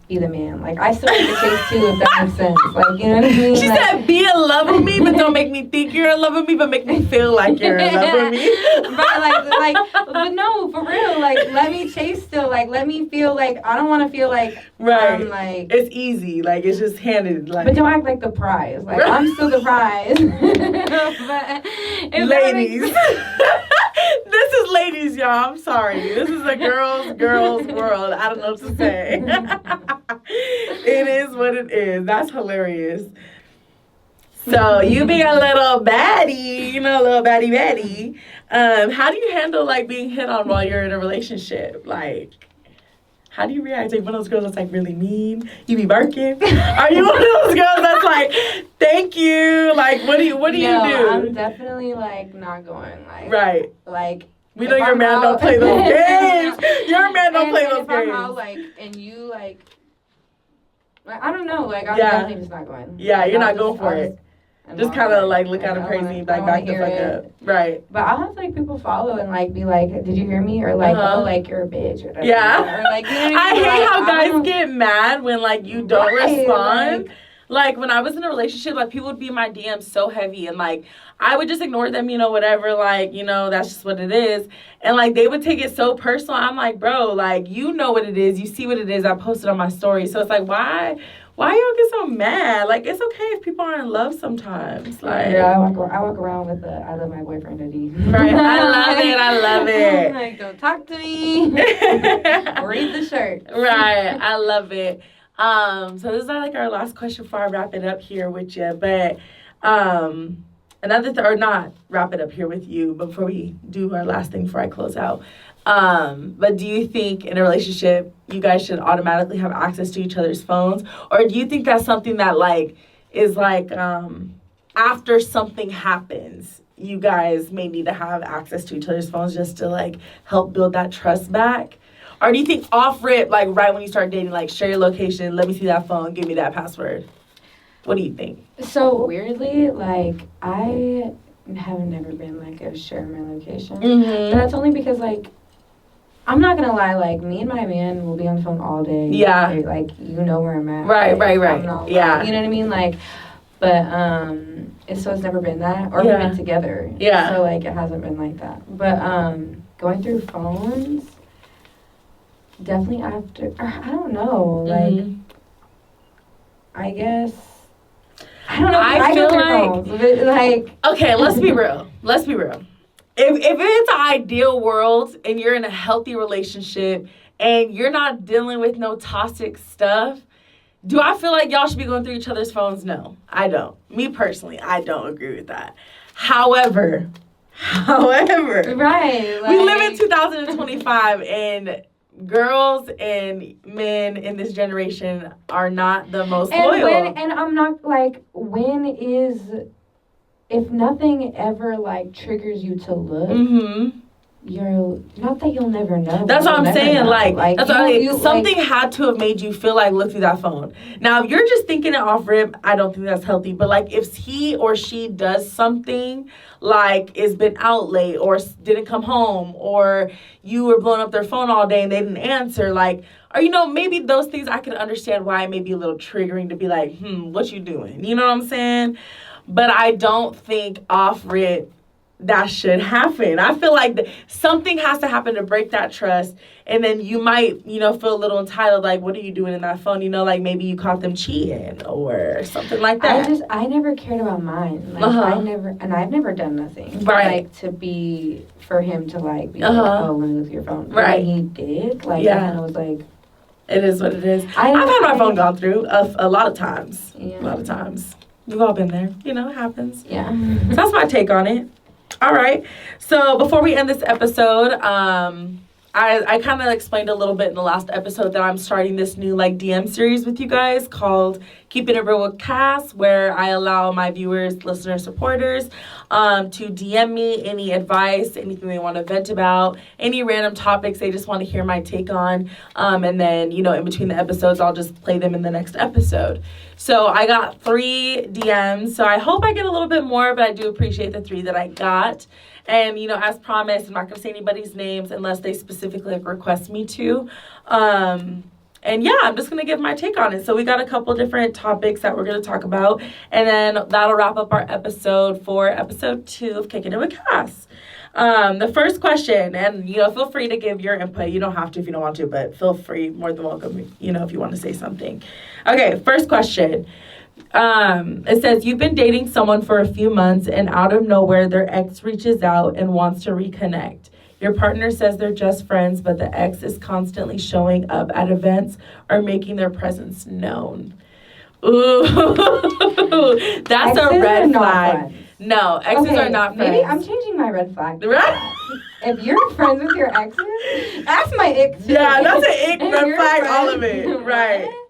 [SPEAKER 4] be the man. Like I still want to chase too, if that makes sense. Like you know what I mean?
[SPEAKER 1] She
[SPEAKER 4] like,
[SPEAKER 1] said, be in love with me, but don't make me think you're in love with me, but make me feel like you're in love with me.
[SPEAKER 4] right, but no, for real. Like let me chase still. Like let me feel like I don't want to feel like
[SPEAKER 1] Right.
[SPEAKER 4] I'm like.
[SPEAKER 1] It's easy. Like, it's just handed. Like,
[SPEAKER 4] But don't act like the prize. Like I'm still the prize. But if that
[SPEAKER 1] ladies.
[SPEAKER 4] makes-
[SPEAKER 1] This is ladies, y'all. I'm sorry. This is a girls world. I don't know what to say. It is what it is. That's hilarious. So you being a little baddie, a little baddie. How do you handle like being hit on while you're in a relationship? Like, how do you react? Are you one of those girls that's like really mean? You be barking? Are you one of those girls that's like, thank you? Like, what do you do?
[SPEAKER 4] I'm definitely like not going like.
[SPEAKER 1] Right.
[SPEAKER 4] Like.
[SPEAKER 1] We know
[SPEAKER 4] if
[SPEAKER 1] your
[SPEAKER 4] I'm
[SPEAKER 1] man
[SPEAKER 4] out-
[SPEAKER 1] don't play those games. Your man don't
[SPEAKER 4] And
[SPEAKER 1] play
[SPEAKER 4] if
[SPEAKER 1] those
[SPEAKER 4] I'm
[SPEAKER 1] games.
[SPEAKER 4] out, like, and you like I don't know, like I'm
[SPEAKER 1] Yeah.
[SPEAKER 4] definitely just not going.
[SPEAKER 1] Yeah,
[SPEAKER 4] Like,
[SPEAKER 1] you're not
[SPEAKER 4] I'll
[SPEAKER 1] going for it. Just
[SPEAKER 4] walk
[SPEAKER 1] kind of
[SPEAKER 4] away.
[SPEAKER 1] like look at
[SPEAKER 4] I
[SPEAKER 1] him
[SPEAKER 4] don't
[SPEAKER 1] crazy,
[SPEAKER 4] wanna-
[SPEAKER 1] like
[SPEAKER 4] I don't
[SPEAKER 1] back
[SPEAKER 4] wanna
[SPEAKER 1] the
[SPEAKER 4] hear
[SPEAKER 1] fuck
[SPEAKER 4] it.
[SPEAKER 1] up. Right.
[SPEAKER 4] But I'll have like people follow and like be like, "Did you hear me?" Or like,
[SPEAKER 1] Uh-huh.
[SPEAKER 4] "Oh, like you're a bitch." Or
[SPEAKER 1] Yeah.
[SPEAKER 4] Or like, you know what
[SPEAKER 1] I
[SPEAKER 4] I mean?
[SPEAKER 1] hate
[SPEAKER 4] Like,
[SPEAKER 1] how
[SPEAKER 4] I
[SPEAKER 1] guys
[SPEAKER 4] don't-
[SPEAKER 1] get mad when like you don't
[SPEAKER 4] Right,
[SPEAKER 1] respond. Like, when I was in a relationship, like, people would be in my DMs so heavy, and, like, I would just ignore them, whatever, like, that's just what it is. And, like, they would take it so personal. I'm like, bro, like, you know what it is. You see what it is. I posted on my story. So it's like, why y'all get so mad? Like, it's okay if people are in love sometimes. Like,
[SPEAKER 4] yeah, I walk around with the I love my boyfriend hoodie.
[SPEAKER 1] Right, I love it.
[SPEAKER 4] I'm like, don't talk to me. Read the shirt.
[SPEAKER 1] Right, I love it. So this is like our last question before I wrap it up here with you. But or not wrap it up here with you before we do our last thing before I close out. But do you think in a relationship you guys should automatically have access to each other's phones, or do you think that's something that like is like after something happens you guys may need to have access to each other's phones just to like help build that trust back? Or do you think off rip, like right when you start dating, like share your location, let me see that phone, give me that password? What do you think?
[SPEAKER 4] So weirdly, like I have never been like a share my location.
[SPEAKER 1] Mm-hmm.
[SPEAKER 4] But that's only because like I'm not gonna lie, like me and my man will be on the phone all day.
[SPEAKER 1] Yeah.
[SPEAKER 4] Like where I'm at.
[SPEAKER 1] Right,
[SPEAKER 4] like,
[SPEAKER 1] right. Yeah.
[SPEAKER 4] You know what I mean? Like, but it's never been that, or
[SPEAKER 1] Yeah.
[SPEAKER 4] we've been together.
[SPEAKER 1] Yeah.
[SPEAKER 4] So like it hasn't been like that. But going through phones, definitely after. I don't know. Like, I guess. I don't know.
[SPEAKER 1] I feel like
[SPEAKER 4] phones, but, like.
[SPEAKER 1] Okay, let's be real. If it's an ideal world and you're in a healthy relationship and you're not dealing with no toxic stuff, do I feel like y'all should be going through each other's phones? No, I don't. Me personally, I don't agree with that. However,
[SPEAKER 4] Right. Like,
[SPEAKER 1] we live in 2025 and girls and men in this generation are not the most loyal.
[SPEAKER 4] And I'm not like, if nothing ever like triggers you to look, you're not that you'll never know.
[SPEAKER 1] That's what I'm saying.
[SPEAKER 4] Know.
[SPEAKER 1] Like that's
[SPEAKER 4] you,
[SPEAKER 1] something had to have made you feel like look through that phone. Now, if you're just thinking it off rip, I don't think that's healthy. But like if he or she does something like it's been out late or didn't come home or you were blowing up their phone all day and they didn't answer, like, or maybe those things I can understand why it may be a little triggering to be like, what you doing? You know what I'm saying? But I don't think off rip that should happen. I feel like something has to happen to break that trust. And then you might, feel a little entitled, like, what are you doing in that phone? Like maybe you caught them cheating or something like that.
[SPEAKER 4] I never cared about mine. Like, I've never done nothing.
[SPEAKER 1] Right.
[SPEAKER 4] Like, for him to, like, be like, oh, let me look at your phone.
[SPEAKER 1] Right.
[SPEAKER 4] But he did. Like,
[SPEAKER 1] yeah.
[SPEAKER 4] and I was like.
[SPEAKER 1] It is what it is. I've had my phone gone through a lot of times.
[SPEAKER 4] Yeah.
[SPEAKER 1] A lot of times. We've all been there. It happens.
[SPEAKER 4] Yeah.
[SPEAKER 1] So that's my take on it. All right. So before we end this episode, I kind of explained a little bit in the last episode that I'm starting this new DM series with you guys called Keeping It Real with Kass, where I allow my viewers, listeners, supporters to DM me any advice, anything they want to vent about, any random topics they just want to hear my take on. And then, in between the episodes, I'll just play them in the next episode. So I got 3 DMs. So I hope I get a little bit more, but I do appreciate the 3 that I got. And, as promised, I'm not going to say anybody's names unless they specifically request me to. And yeah, I'm just going to give my take on it. So we got a couple different topics that we're going to talk about. And then that'll wrap up our episode for episode 2 of Kickin' It with Kass. The first question, and, feel free to give your input. You don't have to if you don't want to, but feel free, more than welcome, if you want to say something. Okay, first question. It says, you've been dating someone for a few months and out of nowhere their ex reaches out and wants to reconnect. Your partner says they're just friends, but the ex is constantly showing up at events or making their presence known. Ooh, that's
[SPEAKER 4] exes
[SPEAKER 1] a red flag.
[SPEAKER 4] Friends.
[SPEAKER 1] No, exes are not friends.
[SPEAKER 4] Maybe I'm changing my red flag.
[SPEAKER 1] Right?
[SPEAKER 4] If you're friends with your exes, that's my ick.
[SPEAKER 1] Yeah, that's an ick red flag, all of
[SPEAKER 4] friends.
[SPEAKER 1] it.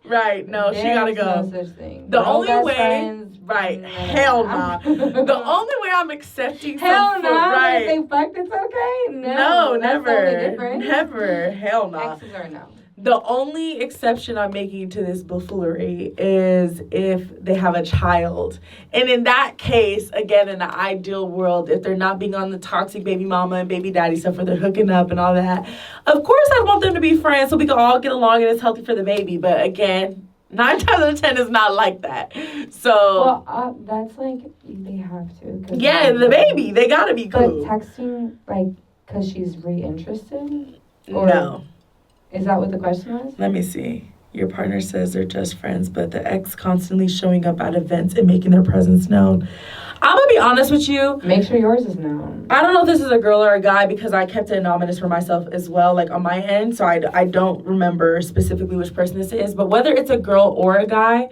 [SPEAKER 1] Right. No, she gotta go.
[SPEAKER 4] No such thing.
[SPEAKER 1] The only way,
[SPEAKER 4] friends,
[SPEAKER 1] right? Hell nah. The only way I'm accepting
[SPEAKER 4] hell
[SPEAKER 1] some
[SPEAKER 4] nah.
[SPEAKER 1] right?
[SPEAKER 4] If they fucked, it's okay.
[SPEAKER 1] No,
[SPEAKER 4] that's
[SPEAKER 1] never,
[SPEAKER 4] totally different.
[SPEAKER 1] never. Hell nah.
[SPEAKER 4] Exes are no.
[SPEAKER 1] The only exception I'm making to this buffoonery is if they have a child. And in that case, again, in the ideal world, if they're not being on the toxic baby mama and baby daddy stuff where they're hooking up and all that, of course I'd want them to be friends so we can all get along and it's healthy for the baby. But again, 9 times out of 10 is not like that. So.
[SPEAKER 4] Well, that's like, they have to.
[SPEAKER 1] Yeah, the baby. They gotta be cool.
[SPEAKER 4] But texting, like, because she's re-interested? Or
[SPEAKER 1] No.
[SPEAKER 4] Is that what the question was?
[SPEAKER 1] Let me see. Your partner says they're just friends, but the ex constantly showing up at events and making their presence known. I'm gonna be honest with you.
[SPEAKER 4] Make sure yours is known.
[SPEAKER 1] I don't know if this is a girl or a guy because I kept it anonymous for myself as well, like on my end. So I don't remember specifically which person this is. But whether it's a girl or a guy,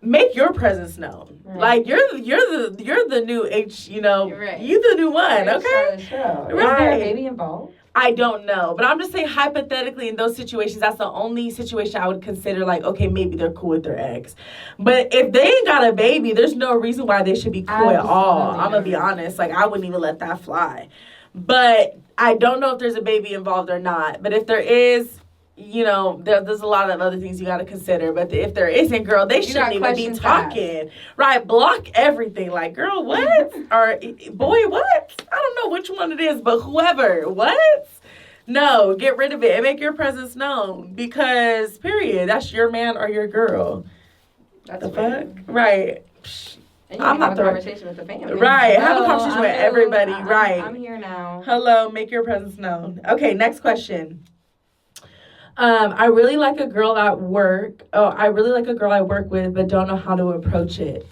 [SPEAKER 1] make your presence known. Right. Like you're the new
[SPEAKER 2] right.
[SPEAKER 1] you the new one, okay?
[SPEAKER 4] Right. Is there a baby involved?
[SPEAKER 1] I don't know, but I'm just saying hypothetically in those situations, that's the only situation I would consider like, okay, maybe they're cool with their ex. But if they ain't got a baby, there's no reason why they should be cool at all. I'm going to be honest. Like, I wouldn't even let that fly. But I don't know if there's a baby involved or not. But if there is, there's a lot of other things you got to consider. But if there isn't, girl, they shouldn't even be talking. Right? Block everything. Like, girl, what? Or, boy, what? I don't know which one it is, but whoever. What? No, get rid of it and make your presence known. Because, period, that's your man or your girl.
[SPEAKER 4] That's
[SPEAKER 1] the
[SPEAKER 4] weird.
[SPEAKER 1] Fuck? Right.
[SPEAKER 4] And you can have a conversation with the family.
[SPEAKER 1] Right. Have a conversation with everybody. Right.
[SPEAKER 4] I'm here now.
[SPEAKER 1] Hello. Make your presence known. Okay, next question. I really like a girl I work with, but don't know how to approach it.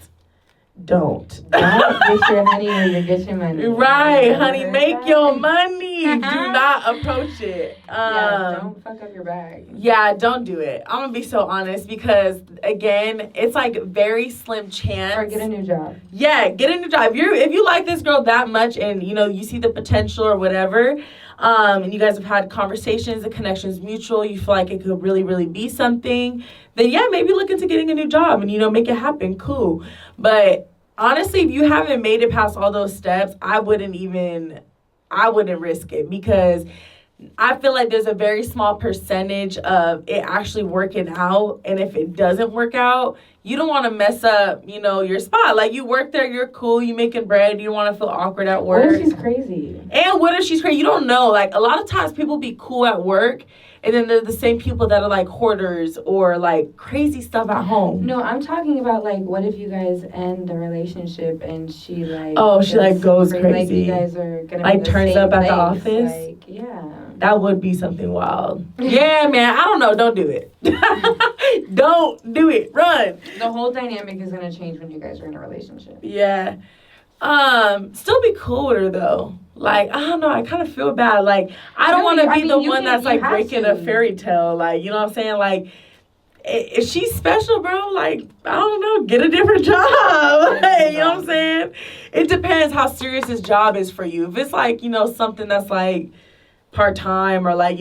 [SPEAKER 1] Don't
[SPEAKER 4] get your honey or you get your money.
[SPEAKER 1] Right, honey, make your money. Do not approach it.
[SPEAKER 4] Don't fuck up your bag.
[SPEAKER 1] Yeah, don't do it. I'm gonna be so honest because again, it's like very slim chance.
[SPEAKER 4] Or get a new job.
[SPEAKER 1] Yeah, get a new job. If you like this girl that much and you see the potential or whatever, and you guys have had conversations, the connection's mutual, you feel like it could really, really be something, then yeah, maybe look into getting a new job and, make it happen. Cool. But honestly, if you haven't made it past all those steps, I wouldn't risk it because I feel like there's a very small percentage of it actually working out. And if it doesn't work out, you don't want to mess up, your spot. Like, you work there, you're cool, you making bread, you don't want to feel awkward at work.
[SPEAKER 4] What if she's crazy?
[SPEAKER 1] And what if she's crazy? You don't know. Like, a lot of times people be cool at work, and then they're the same people that are, like, hoarders or, like, crazy stuff at home.
[SPEAKER 4] No, I'm talking about, like, what if you guys end the relationship and she, like...
[SPEAKER 1] Oh, she, like, goes crazy.
[SPEAKER 4] Like, you guys are going to
[SPEAKER 1] like, turns up
[SPEAKER 4] place.
[SPEAKER 1] At the office?
[SPEAKER 4] Like, yeah.
[SPEAKER 1] That would be something wild. Yeah, man. I don't know. Don't do it. Don't do it. Run.
[SPEAKER 4] The whole dynamic is going to change when you guys are in a relationship.
[SPEAKER 1] Yeah. Still be cool with her, though. Like, I don't know. I kind of feel bad. Like, I don't want to be the one that's, like, breaking a fairy tale. Like, you know what I'm saying? Like, if she's special, bro, like, I don't know. Get a different job. Hey, you know what I'm saying? It depends how serious this job is for you. If it's, like, something that's, like, part-time or like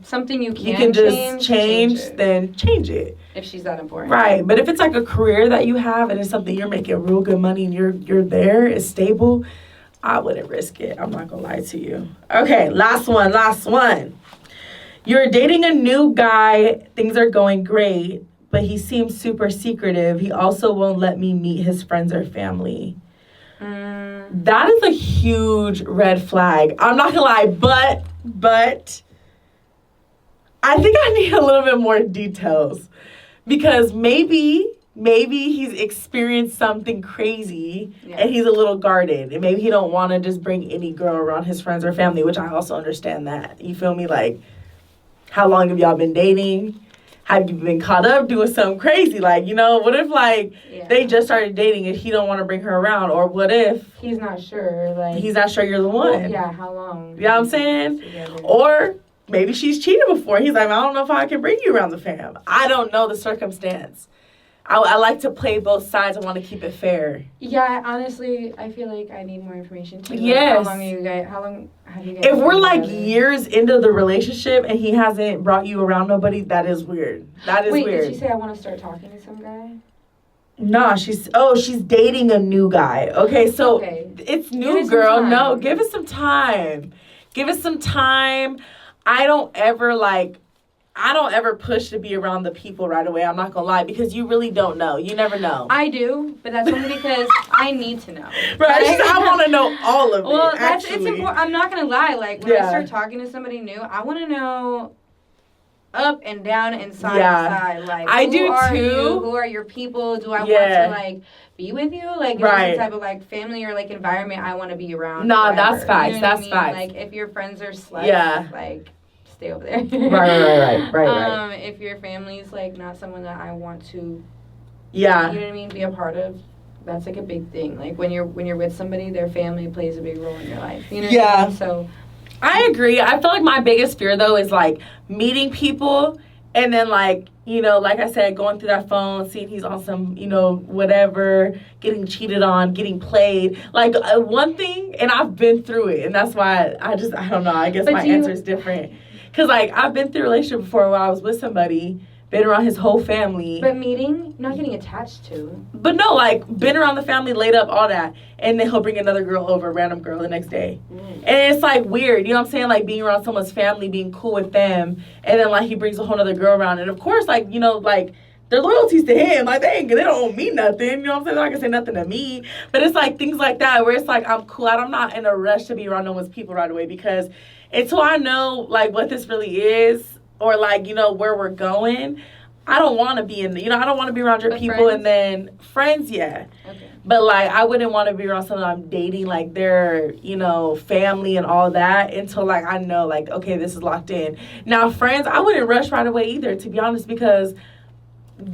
[SPEAKER 4] something you
[SPEAKER 1] can just change then change it
[SPEAKER 4] if she's that important,
[SPEAKER 1] right? But if it's like a career that you have and it's something you're making real good money and you're there, it's stable, I wouldn't risk it. I'm not gonna lie to you. Okay, last one. You're dating a new guy, things are going great, but he seems super secretive. He also won't let me meet his friends or family. That is a huge red flag. I'm not gonna lie, but I think I need a little bit more details because maybe he's experienced something crazy and he's a little guarded and maybe he don't want to just bring any girl around his friends or family, which I also understand that. You feel me? Like, how long have y'all been dating? Have you been caught up doing something crazy? Like, what if, like, they just started dating and he don't want to bring her around? Or what if...
[SPEAKER 4] He's not sure, like...
[SPEAKER 1] He's not sure you're the one.
[SPEAKER 4] Well, yeah, how long?
[SPEAKER 1] You know what I'm saying? Together. Or maybe she's cheated before. He's like, I don't know if I can bring you around the fam. I don't know the circumstance. I like to play both sides. I want to keep it fair.
[SPEAKER 4] Yeah, honestly, I feel like I need more information too.
[SPEAKER 1] Yes.
[SPEAKER 4] Like, how long have you guys
[SPEAKER 1] If we're like
[SPEAKER 4] together?
[SPEAKER 1] years into the relationship and he hasn't brought you around nobody, that is weird. That is weird.
[SPEAKER 4] Wait, did she say I want to start talking to some guy?
[SPEAKER 1] Nah, she's dating a new guy. Okay, so it's new, girl. No, give it some time. Give it some time. I don't ever push to be around the people right away. I'm not going to lie, because you really don't know. You never know.
[SPEAKER 4] I do, but that's only because I need to know.
[SPEAKER 1] Right? I want to know all of it.
[SPEAKER 4] Well, it's important. I'm not going to lie. Like, when I start talking to somebody new, I want to know up and down and side to side. Like,
[SPEAKER 1] I
[SPEAKER 4] who
[SPEAKER 1] do
[SPEAKER 4] are
[SPEAKER 1] too.
[SPEAKER 4] you? Who are your people? Do I want to like be with you? Like, is this the type of like family or like environment I want to be around?
[SPEAKER 1] Nah,
[SPEAKER 4] forever?
[SPEAKER 1] that's facts.
[SPEAKER 4] You know
[SPEAKER 1] That's
[SPEAKER 4] what I mean?
[SPEAKER 1] facts.
[SPEAKER 4] Like, if your friends are sluts, like, stay over there.
[SPEAKER 1] Right.
[SPEAKER 4] If your family's like not someone that I want to,
[SPEAKER 1] yeah,
[SPEAKER 4] you know what I mean, be a part of. That's like a big thing. Like when you're with somebody, their family plays a big role in your life. You know what I mean? So
[SPEAKER 1] I agree. I feel like my biggest fear though is like meeting people and then like, you know, like I said, going through that phone, seeing he's on some, you know, whatever, getting cheated on, getting played. Like one thing, and I've been through it, and that's why I don't know. I guess my answer is different. Because like I've been through a relationship before where I was with somebody, been around his whole family.
[SPEAKER 4] But meeting, not getting attached to.
[SPEAKER 1] But no, like, been around the family, laid up, all that. And then he'll bring another girl over, random girl, the next day. And it's, like, weird. You know what I'm saying? Like, being around someone's family, being cool with them. And then, like, he brings a whole other girl around. And, of course, like, you know, like, their loyalties to him. Like, they don't owe me nothing. You know what I'm saying? They're not going to say nothing to me. But it's, like, things like that where it's, like, I'm cool. I'm not in a rush to be around no one's people right away. Because until I know, like, what this really is or, like, you know, where we're going, I don't want to be in, you know, I don't want to be around your people.
[SPEAKER 4] Friends?
[SPEAKER 1] And then friends, yeah.
[SPEAKER 4] Okay.
[SPEAKER 1] But, like, I wouldn't want to be around someone I'm dating, like, their, you know, family and all that until, like, I know, like, okay, this is locked in. Now, friends, I wouldn't rush right away either, to be honest, because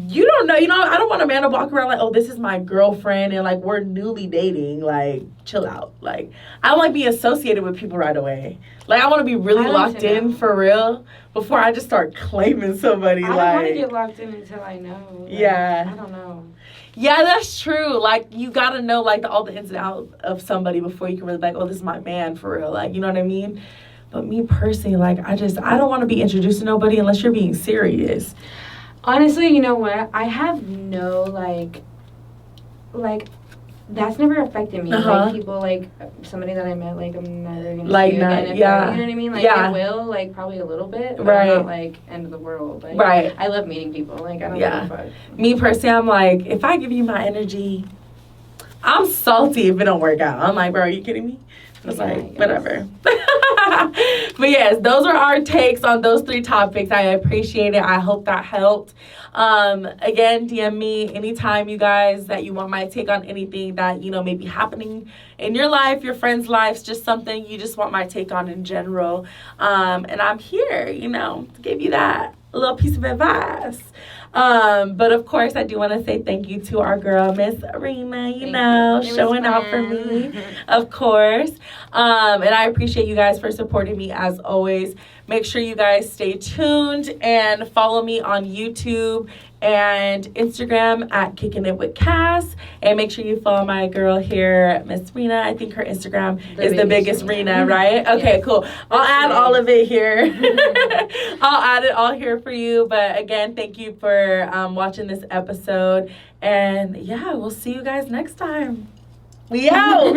[SPEAKER 1] you don't know, you know, I don't want a man to walk around like, oh, this is my girlfriend and, like, we're newly dating. Like, chill out. Like, I don't like being associated with people right away. Like, I want to be really locked in for real before I just start claiming somebody.
[SPEAKER 4] I don't want to get locked in until I know. Like, I don't know.
[SPEAKER 1] Yeah, that's true. Like, you got to know, like, all the ins and outs of somebody before you can really be like, oh, this is my man for real. Like, you know what I mean? But me personally, like, I don't want to be introduced to nobody unless you're being serious.
[SPEAKER 4] Honestly, you know what? I have no, like, that's never affected me. Like, people, like, somebody that I met, like, I'm never going to see again. You know what I mean? Like, it will, like, probably a little bit, but I'm not, like, end of the world. Like, I love meeting people. Like, I don't give a fuck.
[SPEAKER 1] Me personally, I'm like, if I give you my energy, I'm salty if it don't work out. I'm like, bro, are you kidding me? It's like, whatever. But yes, those are our takes on those 3 topics. I appreciate it. I hope that helped. Again, DM me anytime, you guys, that you want my take on anything that, you know, may be happening in your life, your friends' lives, just something you just want my take on in general. And I'm here, you know, to give you that little piece of advice. But of course, I do want to say thank you to our girl, Miss Rina, you know, showing out for me, of course. And I appreciate you guys for supporting me as always. Make sure you guys stay tuned and follow me on YouTube and Instagram at Kickin It with Kass. And make sure you follow my girl here, Miss Rina. I think her Instagram is the biggest Rina, right? Okay, cool. I'll add all of it here. I'll add it all here for you. But again, thank you for watching this episode. And yeah, we'll see you guys next time. We out.